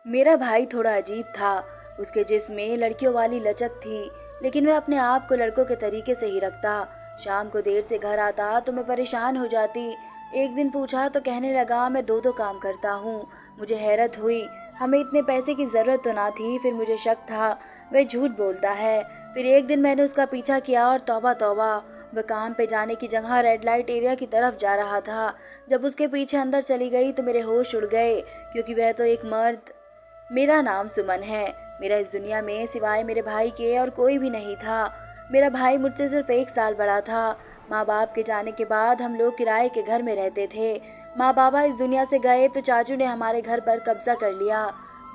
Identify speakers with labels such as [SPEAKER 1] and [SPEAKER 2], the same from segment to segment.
[SPEAKER 1] मेरा भाई थोड़ा अजीब था। उसके जिस्म में लड़कियों वाली लचक थी, लेकिन वह अपने आप को लड़कों के तरीके से ही रखता। शाम को देर से घर आता तो मैं परेशान हो जाती। एक दिन पूछा तो कहने लगा मैं दो दो काम करता हूँ। मुझे हैरत हुई, हमें इतने पैसे की ज़रूरत तो ना थी। फिर मुझे शक था वह झूठ बोलता है। फिर एक दिन मैंने उसका पीछा किया और तौबा तौबा, वह काम पे जाने की जगह रेड लाइट एरिया की तरफ जा रहा था। जब उसके पीछे अंदर चली गई तो मेरे होश उड़ गए, क्योंकि वह तो एक मर्द। मेरा नाम सुमन है। मेरा इस दुनिया में सिवाय मेरे भाई के और कोई भी नहीं था। मेरा भाई मुझसे सिर्फ 1 साल बड़ा था। माँ बाप के जाने के बाद हम लोग किराए के घर में रहते थे। माँ बाबा इस दुनिया से गए तो चाचू ने हमारे घर पर कब्जा कर लिया।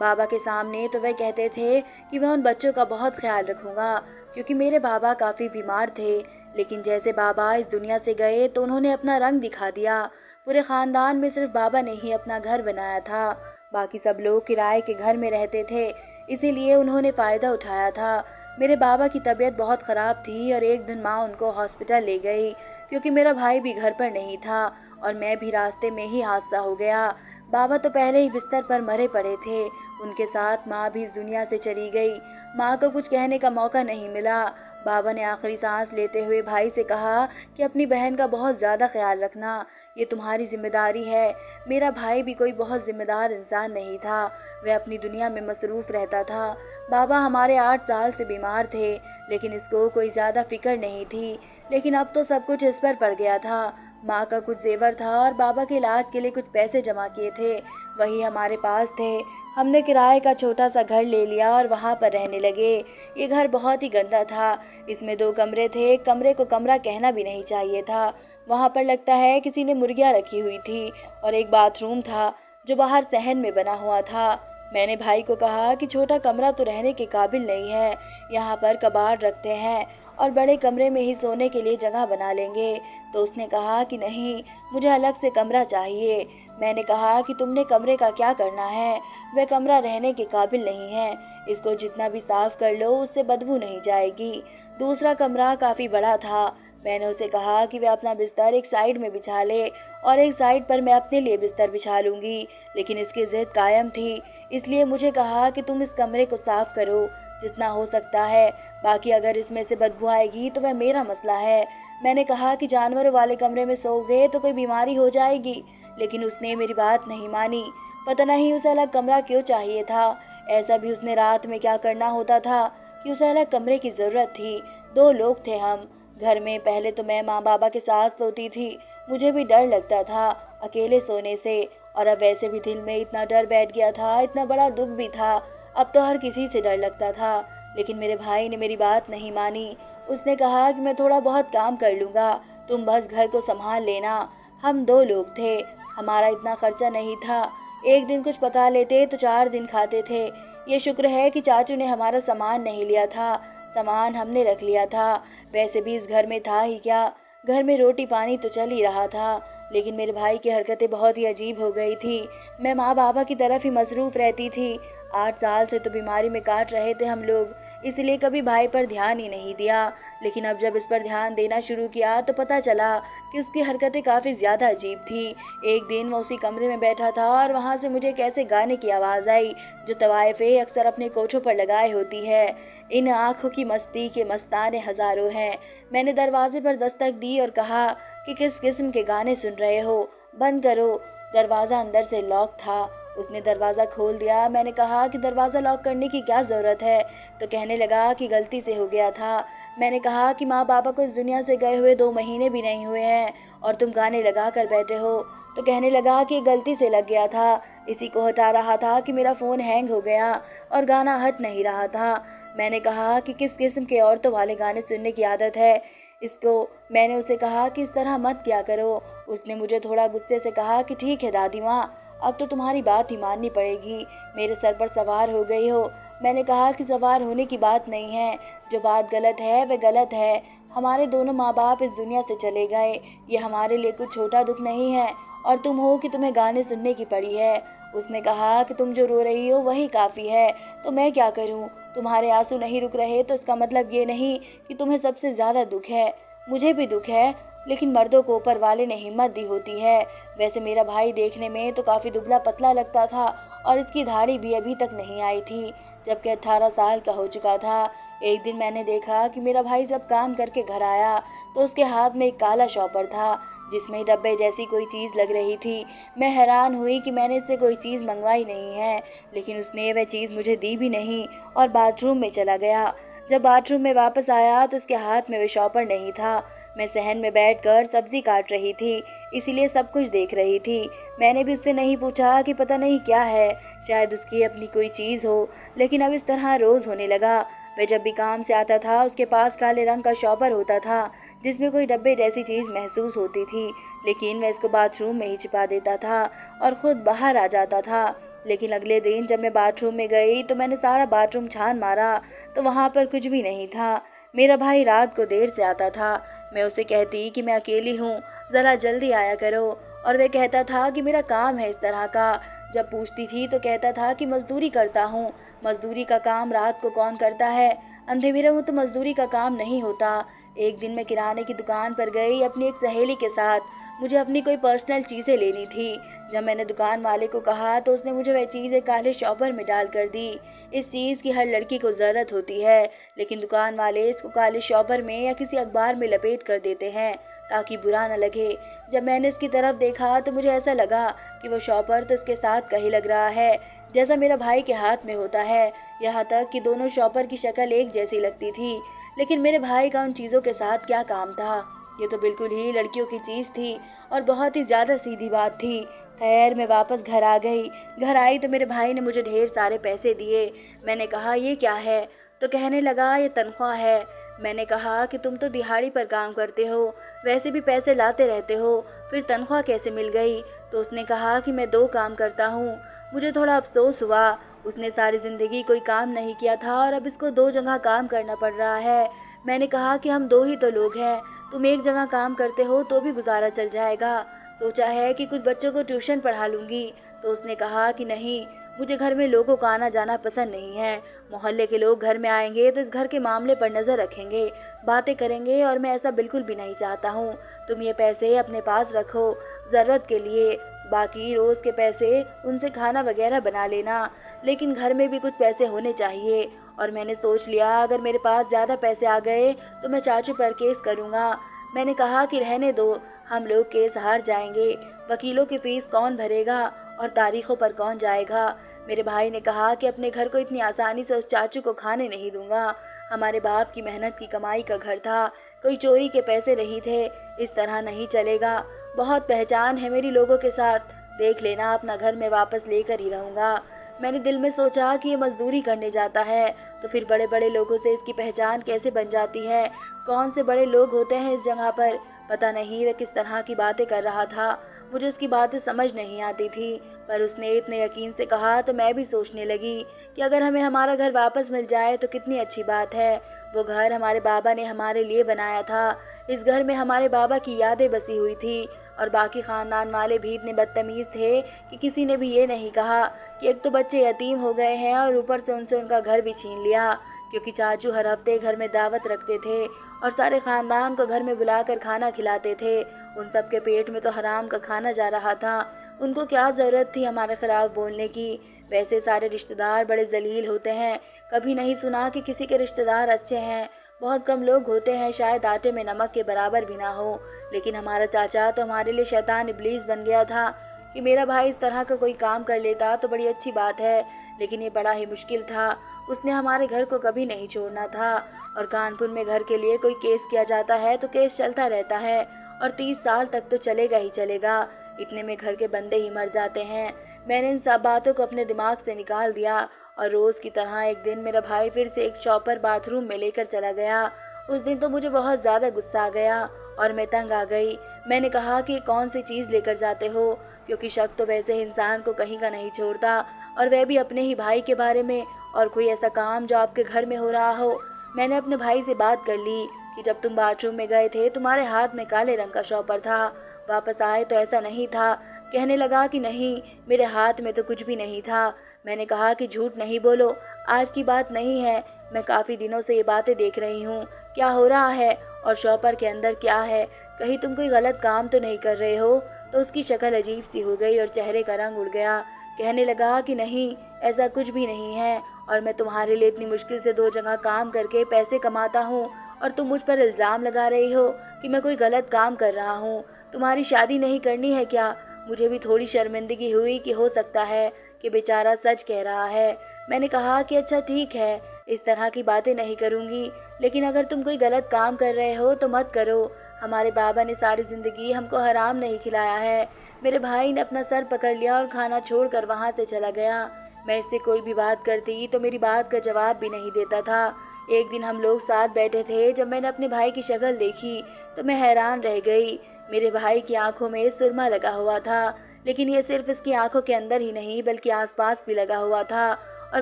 [SPEAKER 1] बाबा के सामने तो वह कहते थे कि मैं उन बच्चों का बहुत ख्याल रखूंगा, क्योंकि मेरे बाबा काफ़ी बीमार थे। लेकिन जैसे बाबा इस दुनिया से गए तो उन्होंने अपना रंग दिखा दिया। पूरे ख़ानदान में सिर्फ बाबा ने ही अपना घर बनाया था। बाकी सब लोग किराए के घर में रहते थे, इसीलिए उन्होंने फ़ायदा उठाया था। मेरे बाबा की तबीयत बहुत ख़राब थी और एक दिन माँ उनको हॉस्पिटल ले गई, क्योंकि मेरा भाई भी घर पर नहीं था और मैं भी रास्ते में ही हादसा हो गया। बाबा तो पहले ही बिस्तर पर मरे पड़े थे। उनके साथ माँ भी इस दुनिया से चली गई। माँ को कुछ कहने का मौका नहीं मिला। बाबा ने आखिरी सांस लेते हुए भाई से कहा कि अपनी बहन का बहुत ज़्यादा ख्याल रखना, ये तुम्हारी जिम्मेदारी है। मेरा भाई भी कोई बहुत जिम्मेदार इंसान नहीं था, वह अपनी दुनिया में मसरूफ़ रहता था। बाबा हमारे 8 साल से बीमार थे, लेकिन इसको कोई ज़्यादा फिक्र नहीं थी। लेकिन अब तो सब कुछ इस पर पड़ गया था। माँ का कुछ जेवर था और बाबा के इलाज के लिए कुछ पैसे जमा किए थे, वही हमारे पास थे। हमने किराए का छोटा सा घर ले लिया और वहाँ पर रहने लगे। ये घर बहुत ही गंदा था। इसमें 2 कमरे थे, एक कमरे को कमरा कहना भी नहीं चाहिए था। वहाँ पर लगता है किसी ने मुर्गियाँ रखी हुई थी। और एक बाथरूम था जो बाहर सहन में बना हुआ था। मैंने भाई को कहा कि छोटा कमरा तो रहने के काबिल नहीं है, यहाँ पर कबाड़ रखते हैं और बड़े कमरे में ही सोने के लिए जगह बना लेंगे। तो उसने कहा कि नहीं, मुझे अलग से कमरा चाहिए। मैंने कहा कि तुमने कमरे का क्या करना है, वह कमरा रहने के काबिल नहीं है। इसको जितना भी साफ कर लो उससे बदबू नहीं जाएगी। दूसरा कमरा काफ़ी बड़ा था। मैंने उसे कहा कि वह अपना बिस्तर एक साइड में बिछा ले और एक साइड पर मैं अपने लिए बिस्तर बिछा लूँगी, लेकिन इसकी ज़िद कायम थी। इसलिए मुझे कहा कि तुम इस कमरे को साफ़ करो जितना हो सकता है, बाकी अगर इसमें से बदबू आएगी तो वह मेरा मसला है। मैंने कहा कि जानवरों वाले कमरे में सोओगे तो कोई बीमारी हो जाएगी, लेकिन उसने मेरी बात नहीं मानी। पता नहीं उसे अलग कमरा क्यों चाहिए था। ऐसा भी उसने रात में क्या करना होता था कि उसे अलग कमरे की ज़रूरत थी। 2 लोग थे हम घर में। पहले तो मैं माँ बाबा के साथ सोती थी, मुझे भी डर लगता था अकेले सोने से, और अब वैसे भी दिल में इतना डर बैठ गया था, इतना बड़ा दुख भी था। अब तो हर किसी से डर लगता था। लेकिन मेरे भाई ने मेरी बात नहीं मानी। उसने कहा कि मैं थोड़ा बहुत काम कर लूँगा, तुम बस घर को संभाल लेना। हम 2 लोग थे, हमारा इतना खर्चा नहीं था। एक दिन कुछ पका लेते तो 4 दिन खाते थे। ये शुक्र है कि चाचू ने हमारा सामान नहीं लिया था, सामान हमने रख लिया था। वैसे भी इस घर में था ही क्या, घर में रोटी पानी तो चल ही रहा था। लेकिन मेरे भाई की हरकतें बहुत ही अजीब हो गई थी। मैं माँ बाबा की तरफ ही मसरूफ़ रहती थी। 8 साल से तो बीमारी में काट रहे थे हम लोग, इसलिए कभी भाई पर ध्यान ही नहीं दिया। लेकिन अब जब इस पर ध्यान देना शुरू किया तो पता चला कि उसकी हरकतें काफ़ी ज़्यादा अजीब थी। एक दिन वो उसी कमरे में बैठा था और वहाँ से मुझे कैसे गाने की आवाज़ आई, जो तवाइफे अक्सर अपने कोठों पर लगाए होती है। इन आँखों की मस्ती के मस्ताने हज़ारों हैं। मैंने दरवाजे पर दस्तक दी और कहा कि किस किस्म के गाने सुन रहे हो, बंद करो। दरवाज़ा अंदर से लॉक था। उसने दरवाज़ा खोल दिया। मैंने कहा कि दरवाज़ा लॉक करने की क्या ज़रूरत है, तो कहने लगा कि गलती से हो गया था। मैंने कहा कि माँ बाबा को इस दुनिया से गए हुए 2 महीने भी नहीं हुए हैं और तुम गाने लगा कर बैठे हो। तो कहने लगा कि गलती से लग गया था, इसी को हटा रहा था कि मेरा फ़ोन हैंग हो गया और गाना हट नहीं रहा था। मैंने कहा कि किस किस्म के औरतों वाले गाने सुनने की आदत है इसको। मैंने उसे कहा कि इस तरह मत क्या करो। उसने मुझे थोड़ा गुस्से से कहा कि ठीक है दादी माँ, अब तो तुम्हारी बात ही माननी पड़ेगी, मेरे सर पर सवार हो गई हो। मैंने कहा कि सवार होने की बात नहीं है, जो बात गलत है वह गलत है। हमारे दोनों माँ बाप इस दुनिया से चले गए, ये हमारे लिए कुछ छोटा दुख नहीं है, और तुम हो कि तुम्हें गाने सुनने की पड़ी है। उसने कहा कि तुम जो रो रही हो वही काफ़ी है, तो मैं क्या करूं? तुम्हारे आंसू नहीं रुक रहे तो इसका मतलब ये नहीं कि तुम्हें सबसे ज़्यादा दुख है। मुझे भी दुख है, लेकिन मर्दों को ऊपर वाले ने हिम्मत दी होती है। वैसे मेरा भाई देखने में तो काफ़ी दुबला पतला लगता था और इसकी दाढ़ी भी अभी तक नहीं आई थी, जबकि 18 साल का हो चुका था। एक दिन मैंने देखा कि मेरा भाई जब काम करके घर आया तो उसके हाथ में एक काला शॉपर था जिसमें डब्बे जैसी कोई चीज़ लग रही थी। मैं हैरान हुई कि मैंने इससे कोई चीज़ मंगवाई नहीं है, लेकिन उसने वह चीज़ मुझे दी भी नहीं और बाथरूम में चला गया। जब बाथरूम में वापस आया तो उसके हाथ में वह शॉपर नहीं था। मैं सहन में बैठकर सब्जी काट रही थी, इसीलिए सब कुछ देख रही थी। मैंने भी उससे नहीं पूछा कि पता नहीं क्या है, शायद उसकी अपनी कोई चीज़ हो, लेकिन अब इस तरह रोज़ होने लगा। वह जब भी काम से आता था उसके पास काले रंग का शॉपर होता था जिसमें कोई डब्बे जैसी चीज़ महसूस होती थी, लेकिन वह इसको बाथरूम में ही छिपा देता था और ख़ुद बाहर आ जाता था। लेकिन अगले दिन जब मैं बाथरूम में गई तो मैंने सारा बाथरूम छान मारा तो वहाँ पर कुछ भी नहीं था। मेरा भाई रात को देर से आता था। मैं उसे कहती कि मैं अकेली हूँ, ज़रा जल्दी आया करो, और वह कहता था कि मेरा काम है इस तरह का। जब पूछती थी तो कहता था कि मजदूरी करता हूँ। मजदूरी का काम रात को कौन करता है? अंधेरे में तो मजदूरी का काम नहीं होता। एक दिन मैं किराने की दुकान पर गई अपनी एक सहेली के साथ। मुझे अपनी कोई पर्सनल चीज़ें लेनी थी। जब मैंने दुकान वाले को कहा तो उसने मुझे वह चीज़ें काले शॉपर में डाल कर दी। इस चीज़ की हर लड़की को ज़रूरत होती है, लेकिन दुकान वाले इसको काले शॉपर में या किसी अखबार में लपेट कर देते हैं ताकि बुरा न लगे। जब मैंने इसकी तरफ देखा तो मुझे ऐसा लगा कि वो शॉपर तो इसके साथ कहीं लग रहा है जैसा मेरा भाई के हाथ में होता है। यहाँ तक कि दोनों शॉपर की शक्ल एक जैसी लगती थी, लेकिन मेरे भाई का उन चीज़ों के साथ क्या काम था? ये तो बिल्कुल ही लड़कियों की चीज़ थी और बहुत ही ज़्यादा सीधी बात थी। खैर मैं वापस घर आ गई। घर आई तो मेरे भाई ने मुझे ढेर सारे पैसे दिए। मैंने कहा ये क्या है? तो कहने लगा ये तनख्वाह है। मैंने कहा कि तुम तो दिहाड़ी पर काम करते हो, वैसे भी पैसे लाते रहते हो, फिर तनख्वाह कैसे मिल गई? तो उसने कहा कि मैं 2 काम करता हूँ। मुझे थोड़ा अफसोस हुआ। उसने सारी ज़िंदगी कोई काम नहीं किया था और अब इसको 2 जगह काम करना पड़ रहा है। मैंने कहा कि हम 2 ही तो लोग हैं, तुम एक जगह काम करते हो तो भी गुजारा चल जाएगा। सोचा है कि कुछ बच्चों को ट्यूशन पढ़ा लूँगी। तो उसने कहा कि नहीं, मुझे घर में लोगों का आना जाना पसंद नहीं है। मोहल्ले के लोग घर में आएंगे तो इस घर के मामले पर नज़र रखेंगे, बातें करेंगे, और मैं ऐसा बिल्कुल भी नहीं चाहता हूँ। तुम ये पैसे अपने पास रखो ज़रूरत के लिए, बाकी रोज़ के पैसे उनसे खाना वगैरह बना लेना, लेकिन घर में भी कुछ पैसे होने चाहिए। और मैंने सोच लिया अगर मेरे पास ज़्यादा पैसे आ गए तो मैं चाचू पर केस करूँगा। मैंने कहा कि रहने दो, हम लोग केस हार जाएंगे, वकीलों की फीस कौन भरेगा और तारीखों पर कौन जाएगा? मेरे भाई ने कहा कि अपने घर को इतनी आसानी से उस चाचू को खाने नहीं दूंगा। हमारे बाप की मेहनत की कमाई का घर था, कोई चोरी के पैसे नहीं थे। इस तरह नहीं चलेगा। बहुत पहचान है मेरी लोगों के साथ, देख लेना अपना घर में वापस लेकर ही रहूँगा। मैंने दिल में सोचा कि ये मजदूरी करने जाता है तो फिर बड़े बड़े लोगों से इसकी पहचान कैसे बन जाती है? कौन से बड़े लोग होते हैं इस जगह पर? पता नहीं वह किस तरह की बातें कर रहा था। मुझे उसकी बातें समझ नहीं आती थी, पर उसने इतने यकीन से कहा तो मैं भी सोचने लगी कि अगर हमें हमारा घर वापस मिल जाए तो कितनी अच्छी बात है। वो घर हमारे बाबा ने हमारे लिए बनाया था। इस घर में हमारे बाबा की यादें बसी हुई थी और बाकी ख़ानदान वाले भी इतने बदतमीज़ थे कि किसी ने भी ये नहीं कहा कि एक तो बच्चे यतीम हो गए हैं और ऊपर से उनसे उनका घर भी छीन लिया, क्योंकि चाचू हर हफ्ते घर में दावत रखते थे और सारे ख़ानदान को घर में बुलाकर खाना खिलाते थे। उन सब के पेट में तो हराम का खाना जा रहा था। उनको क्या ज़रूरत थी हमारे खिलाफ बोलने की? वैसे सारे रिश्तेदार बड़े जलील होते हैं, कभी नहीं सुना कि किसी के रिश्तेदार अच्छे हैं। बहुत कम लोग होते हैं शायद आटे में नमक के बराबर भी ना हो, लेकिन हमारा चाचा तो हमारे लिए शैतान इब्लीस बन गया था। कि मेरा भाई इस तरह का कोई काम कर लेता तो बड़ी अच्छी बात है, लेकिन ये बड़ा ही मुश्किल था। उसने हमारे घर को कभी नहीं छोड़ना था, और कानपुर में घर के लिए कोई केस किया जाता है तो केस चलता रहता है और 30 साल तक तो चलेगा ही चलेगा। इतने में घर के बंदे ही मर जाते हैं। मैंने इन सब बातों को अपने दिमाग से निकाल दिया और रोज़ की तरह एक दिन मेरा भाई फिर से एक शॉपर बाथरूम में लेकर चला गया। उस दिन तो मुझे बहुत ज़्यादा गुस्सा आ गया और मैं तंग आ गई। मैंने कहा कि कौन सी चीज़ लेकर जाते हो, क्योंकि शक तो वैसे इंसान को कहीं का नहीं छोड़ता, और वह भी अपने ही भाई के बारे में। और कोई ऐसा काम जो आपके घर में हो रहा हो। मैंने अपने भाई से बात कर ली कि जब तुम बाथरूम में गए थे तुम्हारे हाथ में काले रंग का शॉपर था, वापस आए तो ऐसा नहीं था। कहने लगा कि नहीं, मेरे हाथ में तो कुछ भी नहीं था। मैंने कहा कि झूठ नहीं बोलो, आज की बात नहीं है, मैं काफ़ी दिनों से ये बातें देख रही हूँ, क्या हो रहा है और शॉपर के अंदर क्या है, कहीं तुम कोई गलत काम तो नहीं कर रहे हो। तो उसकी शक्ल अजीब सी हो गई और चेहरे का रंग उड़ गया। कहने लगा कि नहीं, ऐसा कुछ भी नहीं है और मैं तुम्हारे लिए इतनी मुश्किल से 2 जगह काम करके पैसे कमाता हूँ और तुम मुझ पर इल्ज़ाम लगा रही हो कि मैं कोई गलत काम कर रहा हूँ। तुम्हारी शादी नहीं करनी है क्या? मुझे भी थोड़ी शर्मिंदगी हुई कि हो सकता है कि बेचारा सच कह रहा है। मैंने कहा कि अच्छा ठीक है, इस तरह की बातें नहीं करूँगी, लेकिन अगर तुम कोई गलत काम कर रहे हो तो मत करो। हमारे बाबा ने सारी ज़िंदगी हमको हराम नहीं खिलाया है। मेरे भाई ने अपना सर पकड़ लिया और खाना छोड़कर वहाँ से चला गया। मैं इससे कोई भी बात करती तो मेरी बात का जवाब भी नहीं देता था। एक दिन हम लोग साथ बैठे थे, जब मैंने अपने भाई की शक्ल देखी तो मैं हैरान रह गई। मेरे भाई की आंखों में सुरमा लगा हुआ था, लेकिन ये सिर्फ इसकी आंखों के अंदर ही नहीं बल्कि आसपास भी लगा हुआ था और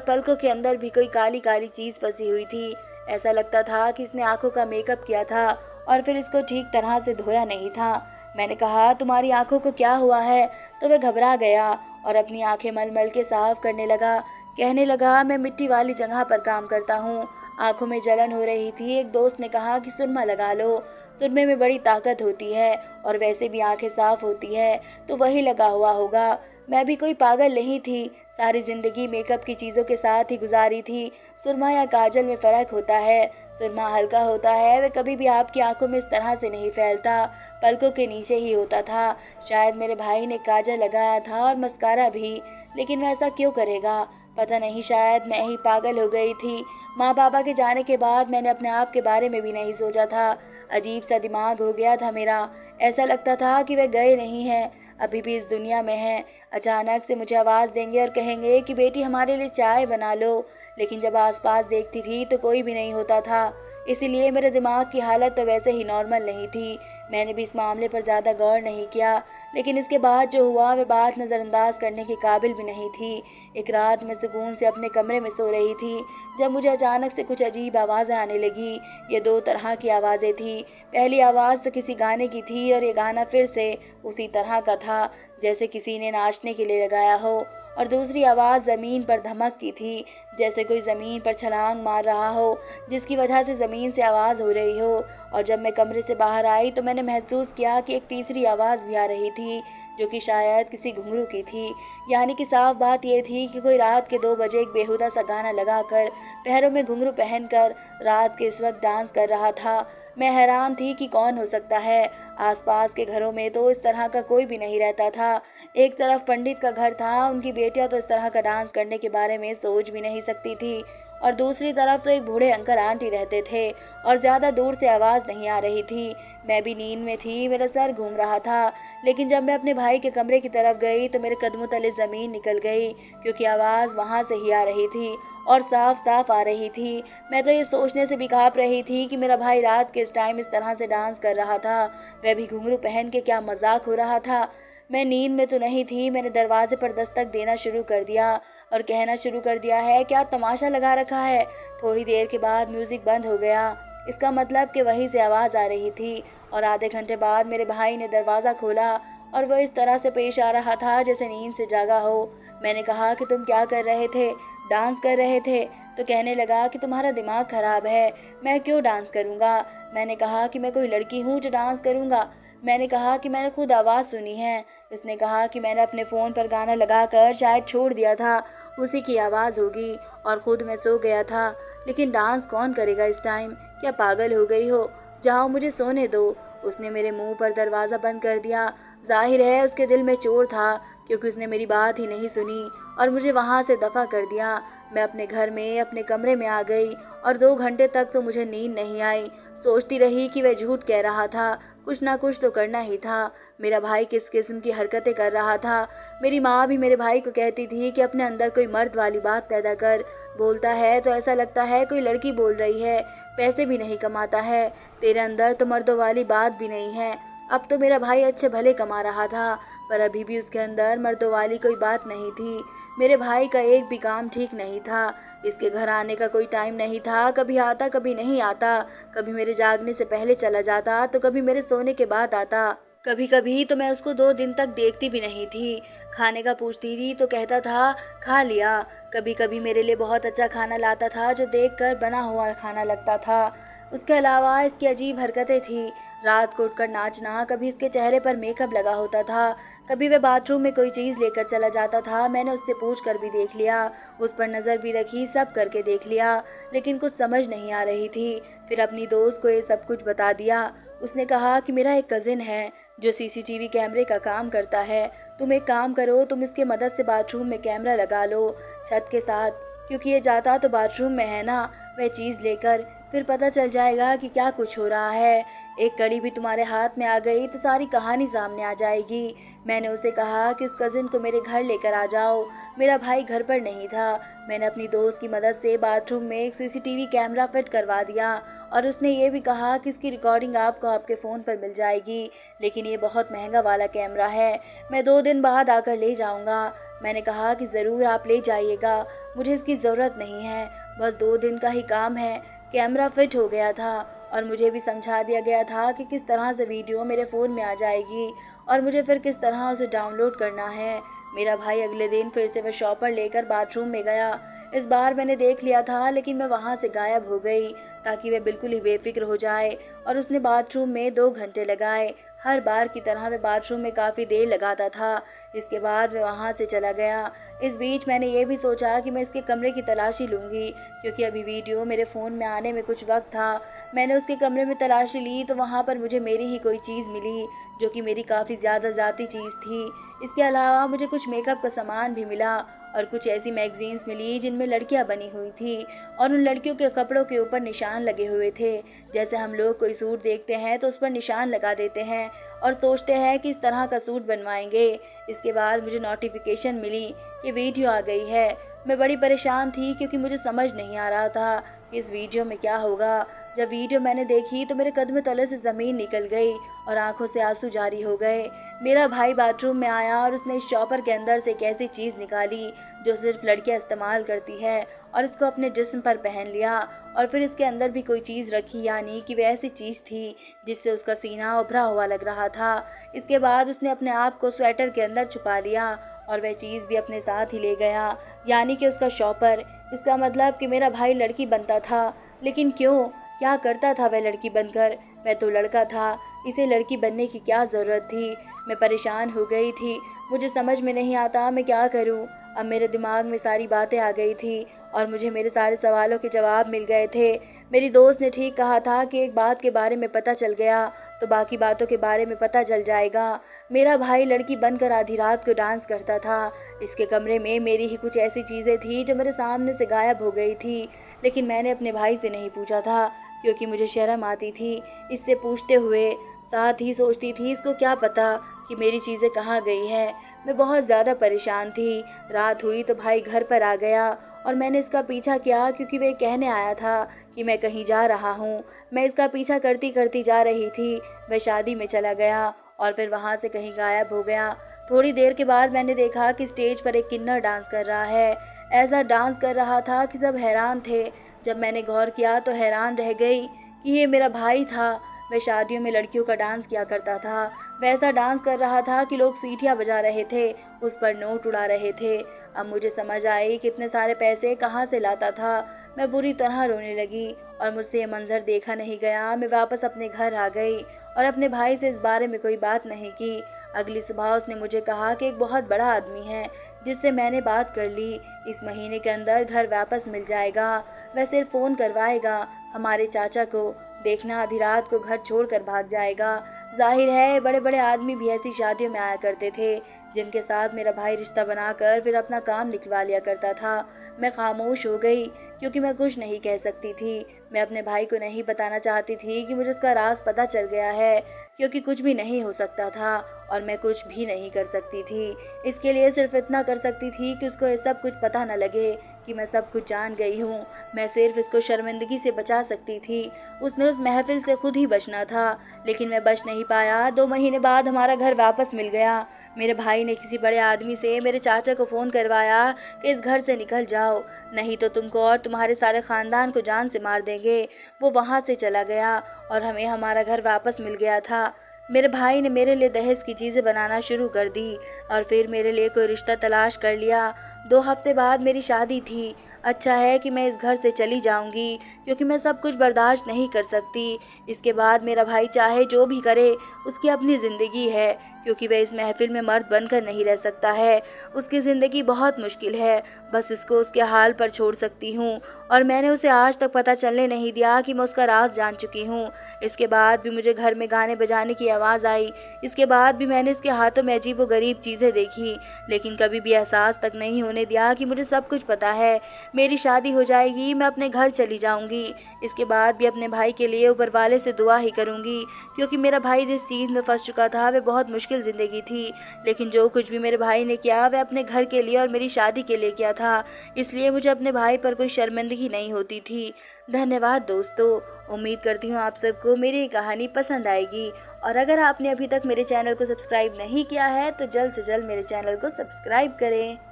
[SPEAKER 1] पलकों के अंदर भी कोई काली काली चीज़ फंसी हुई थी। ऐसा लगता था कि इसने आंखों का मेकअप किया था और फिर इसको ठीक तरह से धोया नहीं था। मैंने कहा तुम्हारी आंखों को क्या हुआ है? तो वह घबरा गया और अपनी आंखें मल मल के साफ करने लगा। कहने लगा मैं मिट्टी वाली जगह पर काम करता हूँ, आंखों में जलन हो रही थी। एक दोस्त ने कहा कि सुरमा लगा लो, सुरमे में बड़ी ताकत होती है और वैसे भी आंखें साफ होती है, तो वही लगा हुआ होगा। मैं भी कोई पागल नहीं थी, सारी ज़िंदगी मेकअप की चीज़ों के साथ ही गुजारी थी। सुरमा या काजल में फ़र्क होता है, सुरमा हल्का होता है, वह कभी भी आपकी आंखों में इस तरह से नहीं फैलता, पलकों के नीचे ही होता था। शायद मेरे भाई ने काजल लगाया था और मस्कारा भी, लेकिन वह ऐसा क्यों करेगा? पता नहीं, शायद मैं ही पागल हो गई थी। माँ पापा के जाने के बाद मैंने अपने आप के बारे में भी नहीं सोचा था। अजीब सा दिमाग हो गया था मेरा। ऐसा लगता था कि वे गए नहीं हैं, अभी भी इस दुनिया में हैं। अचानक से मुझे आवाज़ देंगे और कहेंगे कि बेटी हमारे लिए चाय बना लो, लेकिन जब आसपास देखती थी तो कोई भी नहीं होता था। इसीलिए मेरे दिमाग की हालत तो वैसे ही नॉर्मल नहीं थी। मैंने भी इस मामले पर ज़्यादा गौर नहीं किया, लेकिन इसके बाद जो हुआ वह बात नज़रअंदाज करने के काबिल भी नहीं थी। एक रात मैं सुकून से अपने कमरे में सो रही थी, जब मुझे अचानक से कुछ अजीब आवाज़ें आने लगी। ये 2 तरह की आवाज़ें थी। पहली आवाज़ तो किसी गाने की थी और ये गाना फिर से उसी तरह का था जैसे किसी ने नाचने के लिए लगाया हो, और दूसरी आवाज़ ज़मीन पर धमक की थी, जैसे कोई ज़मीन पर छलांग मार रहा हो, जिसकी वजह से ज़मीन से आवाज़ हो रही हो। और जब मैं कमरे से बाहर आई तो मैंने महसूस किया कि एक तीसरी आवाज़ भी आ रही थी, जो कि शायद किसी घुंघरू की थी। यानी कि साफ बात यह थी कि कोई रात के 2 बजे एक बेहुदा सा गाना लगाकर, पैरों में घुंघरू पहनकर रात के इस वक्त डांस कर रहा था। मैं हैरान थी कि कौन हो सकता है। आसपास के घरों में तो इस तरह का कोई भी नहीं रहता था। एक तरफ पंडित का घर था, उनकी बेटियां तो इस तरह का डांस करने के बारे में सोच भी नहीं सकती थी, और दूसरी तरफ तो एक बूढ़े अंकल आंटी रहते थे और ज़्यादा दूर से आवाज़ नहीं आ रही थी। मैं भी नींद में थी, मेरा सर घूम रहा था, लेकिन जब मैं अपने भाई के कमरे की तरफ गई तो मेरे कदमों तले ज़मीन निकल गई, क्योंकि आवाज़ वहाँ से ही आ रही थी और साफ साफ आ रही थी। मैं तो ये सोचने से भी काँप रही थी कि मेरा भाई रात के इस टाइम इस तरह से डांस कर रहा था, वह भी घुंघरू पहन के। क्या मजाक हो रहा था? मैं नींद में तो नहीं थी। मैंने दरवाजे पर दस्तक देना शुरू कर दिया और कहना शुरू कर दिया है, क्या तमाशा लगा रखा है? थोड़ी देर के बाद म्यूज़िक बंद हो गया। इसका मतलब कि वहीं से आवाज़ आ रही थी, और आधे घंटे बाद मेरे भाई ने दरवाज़ा खोला और वह इस तरह से पेश आ रहा था जैसे नींद से जागा हो। मैंने कहा कि तुम क्या कर रहे थे? डांस कर रहे थे? तो कहने लगा कि तुम्हारा दिमाग ख़राब है, मैं क्यों डांस करूँगा? मैंने कहा कि मैं कोई लड़की हूँ जो डांस करूँगा? मैंने कहा कि मैंने खुद आवाज़ सुनी है। इसने कहा कि मैंने अपने फ़ोन पर गाना लगाकर शायद छोड़ दिया था, उसी की आवाज़ होगी, और ख़ुद मैं सो गया था। लेकिन डांस कौन करेगा इस टाइम? क्या पागल हो गई हो? जाओ, मुझे सोने दो। उसने मेरे मुंह पर दरवाज़ा बंद कर दिया। जाहिर है उसके दिल में चोर था, क्योंकि उसने मेरी बात ही नहीं सुनी और मुझे वहाँ से दफ़ा कर दिया। मैं अपने घर में अपने कमरे में आ गई और 2 घंटे तक तो मुझे नींद नहीं आई। सोचती रही कि वह झूठ कह रहा था, कुछ ना कुछ तो करना ही था। मेरा भाई किस किस्म की हरकतें कर रहा था। मेरी माँ भी मेरे भाई को कहती थी कि अपने अंदर कोई मर्द वाली बात पैदा कर, बोलता है तो ऐसा लगता है कोई लड़की बोल रही है, पैसे भी नहीं कमाता है, तेरे अंदर तो मर्दों वाली बात भी नहीं है। अब तो मेरा भाई अच्छे भले कमा रहा था, पर अभी भी उसके अंदर मर्दों वाली कोई बात नहीं थी। मेरे भाई का एक भी काम ठीक नहीं था। इसके घर आने का कोई टाइम नहीं था, कभी आता कभी नहीं आता, कभी मेरे जागने से पहले चला जाता तो कभी मेरे सोने के बाद आता। कभी कभी तो मैं उसको 2 दिन तक देखती भी नहीं थी। खाने का पूछती थी तो कहता था खा लिया। कभी कभी मेरे लिए बहुत अच्छा खाना लाता था जो देखकर बना हुआ खाना लगता था। उसके अलावा इसकी अजीब हरकतें थी। रात को उठकर नाचना, कभी इसके चेहरे पर मेकअप लगा होता था, कभी वह बाथरूम में कोई चीज़ लेकर चला जाता था। मैंने उससे पूछ कर भी देख लिया, उस पर नज़र भी रखी, सब करके देख लिया, लेकिन कुछ समझ नहीं आ रही थी। फिर अपनी दोस्त को ये सब कुछ बता दिया। उसने कहा कि मेरा एक कज़िन है जो सीसीटीवी कैमरे का काम करता है। तुम एक काम करो, तुम इसके मदद से बाथरूम में कैमरा लगा लो छत के साथ, क्योंकि ये जाता तो बाथरूम में है ना, वह चीज़ लेकर, फिर पता चल जाएगा कि क्या कुछ हो रहा है। एक कड़ी भी तुम्हारे हाथ में आ गई तो सारी कहानी सामने आ जाएगी। मैंने उसे कहा कि उस कज़िन को मेरे घर लेकर आ जाओ। मेरा भाई घर पर नहीं था। मैंने अपनी दोस्त की मदद से बाथरूम में एक सीसीटीवी कैमरा फिट करवा दिया और उसने ये भी कहा कि इसकी रिकॉर्डिंग आपको आपके फ़ोन पर मिल जाएगी, लेकिन ये बहुत महंगा वाला कैमरा है। मैं 2 दिन बाद आकर ले जाऊंगा। मैंने कहा कि ज़रूर आप ले जाइएगा, मुझे इसकी ज़रूरत नहीं है, बस 2 दिन का ही काम है। कैमरा फिट हो गया था और मुझे भी समझा दिया गया था कि किस तरह से वीडियो मेरे फ़ोन में आ जाएगी और मुझे फिर किस तरह उसे डाउनलोड करना है। मेरा भाई अगले दिन फिर से वह शॉपर लेकर बाथरूम में गया। इस बार मैंने देख लिया था, लेकिन मैं वहाँ से गायब हो गई ताकि वह बिल्कुल ही बेफिक्र हो जाए, और उसने बाथरूम में 2 घंटे लगाए। हर बार की तरह वह बाथरूम में काफ़ी देर लगाता था। इसके बाद वह वहाँ से चला गया। इस बीच मैंने ये भी सोचा कि मैं इसके कमरे की तलाशी लूँगी, क्योंकि अभी वीडियो मेरे फ़ोन में आने में कुछ वक्त था। मैंने उसके कमरे में तलाशी ली तो वहाँ पर मुझे मेरी ही कोई चीज़ मिली, जो कि मेरी काफ़ी ज़्यादा ज़ाती चीज़ थी। इसके अलावा मुझे कुछ मेकअप का सामान भी मिला और कुछ ऐसी मैगजीन्स मिली जिनमें लड़कियां बनी हुई थी और उन लड़कियों के कपड़ों के ऊपर निशान लगे हुए थे। जैसे हम लोग कोई सूट देखते हैं तो उस पर निशान लगा देते हैं और सोचते हैं कि इस तरह का सूट बनवाएंगे। इसके बाद मुझे नोटिफिकेशन मिली कि वीडियो आ गई है। मैं बड़ी परेशान थी क्योंकि मुझे समझ नहीं आ रहा था कि इस वीडियो में क्या होगा। जब वीडियो मैंने देखी तो मेरे कदम तले से ज़मीन निकल गई और आंखों से आंसू जारी हो गए। मेरा भाई बाथरूम में आया और उसने इस शॉपर के अंदर से एक ऐसी चीज़ निकाली जो सिर्फ लड़कियां इस्तेमाल करती है और इसको अपने जिस्म पर पहन लिया, और फिर इसके अंदर भी कोई चीज़ रखी, यानी कि वह ऐसी चीज़ थी जिससे उसका सीना उभरा हुआ लग रहा था। इसके बाद उसने अपने आप को स्वेटर के अंदर छुपा लिया और वह चीज़ भी अपने साथ ही ले गया, यानी कि उसका शॉपर। इसका मतलब कि मेरा भाई लड़की बनता था, लेकिन क्यों, क्या करता था वह लड़की बनकर? वह तो लड़का था, इसे लड़की बनने की क्या ज़रूरत थी? मैं परेशान हो गई थी, मुझे समझ में नहीं आता मैं क्या करूं। अब मेरे दिमाग में सारी बातें आ गई थी और मुझे मेरे सारे सवालों के जवाब मिल गए थे। मेरी दोस्त ने ठीक कहा था कि एक बात के बारे में पता चल गया तो बाकी बातों के बारे में पता चल जाएगा। मेरा भाई लड़की बनकर आधी रात को डांस करता था। इसके कमरे में मेरी ही कुछ ऐसी चीज़ें थी जो मेरे सामने से गायब हो गई थी, लेकिन मैंने अपने भाई से नहीं पूछा था क्योंकि मुझे शर्म आती थी इससे पूछते हुए। साथ ही सोचती थी इसको क्या पता कि मेरी चीज़ें कहाँ गई हैं। मैं बहुत ज़्यादा परेशान थी। रात हुई तो भाई घर पर आ गया और मैंने इसका पीछा किया क्योंकि वह कहने आया था कि मैं कहीं जा रहा हूँ। मैं इसका पीछा करती करती जा रही थी। वह शादी में चला गया और फिर वहाँ से कहीं गायब हो गया। थोड़ी देर के बाद मैंने देखा कि स्टेज पर एक किन्नर डांस कर रहा है। ऐसा डांस कर रहा था कि सब हैरान थे। जब मैंने गौर किया तो हैरान रह गई कि ये मेरा भाई था। वह शादियों में लड़कियों का डांस किया करता था। वैसा डांस कर रहा था कि लोग सीटियाँ बजा रहे थे, उस पर नोट उड़ा रहे थे। अब मुझे समझ आई कि इतने सारे पैसे कहाँ से लाता था। मैं बुरी तरह रोने लगी और मुझसे ये मंजर देखा नहीं गया। मैं वापस अपने घर आ गई और अपने भाई से इस बारे में कोई बात नहीं की। अगली सुबह उसने मुझे कहा कि एक बहुत बड़ा आदमी है जिससे मैंने बात कर ली, इस महीने के अंदर घर वापस मिल जाएगा। वह सिर्फ फ़ोन करवाएगा हमारे चाचा को, देखना आधी रात को घर छोड़कर भाग जाएगा। जाहिर है बड़े बड़े आदमी भी ऐसी शादियों में आया करते थे जिनके साथ मेरा भाई रिश्ता बनाकर फिर अपना काम निकलवा लिया करता था। मैं खामोश हो गई क्योंकि मैं कुछ नहीं कह सकती थी। मैं अपने भाई को नहीं बताना चाहती थी कि मुझे उसका राज पता चल गया है, क्योंकि कुछ भी नहीं हो सकता था और मैं कुछ भी नहीं कर सकती थी। इसके लिए सिर्फ इतना कर सकती थी कि उसको ये सब कुछ पता न लगे कि मैं सब कुछ जान गई हूँ। मैं सिर्फ इसको शर्मिंदगी से बचा सकती थी। उसने उस महफिल से खुद ही बचना था, लेकिन मैं बच नहीं पाया। 2 महीने बाद हमारा घर वापस मिल गया। मेरे भाई ने किसी बड़े आदमी से मेरे चाचा को फ़ोन करवाया कि इस घर से निकल जाओ, नहीं तो तुमको और तुम्हारे सारे ख़ानदान को जान से मार देंगे। वो वहाँ से चला गया और हमें हमारा घर वापस मिल गया था। मेरे भाई ने मेरे लिए दहेज की चीज़ें बनाना शुरू कर दी और फिर मेरे लिए कोई रिश्ता तलाश कर लिया। 2 हफ्ते बाद मेरी शादी थी। अच्छा है कि मैं इस घर से चली जाऊंगी, क्योंकि मैं सब कुछ बर्दाश्त नहीं कर सकती। इसके बाद मेरा भाई चाहे जो भी करे, उसकी अपनी ज़िंदगी है, क्योंकि वह इस महफिल में मर्द बनकर नहीं रह सकता है। उसकी ज़िंदगी बहुत मुश्किल है, बस इसको उसके हाल पर छोड़ सकती हूँ। और मैंने उसे आज तक पता चलने नहीं दिया कि मैं उसका राज जान चुकी हूँ। इसके बाद भी मुझे घर में गाने बजाने की आवाज़ आई। इसके बाद भी मैंने इसके हाथों में अजीब व गरीब चीज़ें देखी, लेकिन कभी भी एहसास तक नहीं होने दिया कि मुझे सब कुछ पता है। मेरी शादी हो जाएगी, मैं अपने घर चली जाऊंगी। इसके बाद भी अपने भाई के लिए ऊपर वाले से दुआ ही करूंगी, क्योंकि मेरा भाई जिस चीज़ में फंस चुका था वह बहुत मुश्किल ज़िंदगी थी। लेकिन जो कुछ भी मेरे भाई ने किया वह अपने घर के लिए और मेरी शादी के लिए किया था, इसलिए मुझे अपने भाई पर कोई शर्मिंदगी नहीं होती थी। धन्यवाद दोस्तों। उम्मीद करती हूँ आप सबको मेरी ये कहानी पसंद आएगी, और अगर आपने अभी तक मेरे चैनल को सब्सक्राइब नहीं किया है तो जल्द से जल्द मेरे चैनल को सब्सक्राइब करें।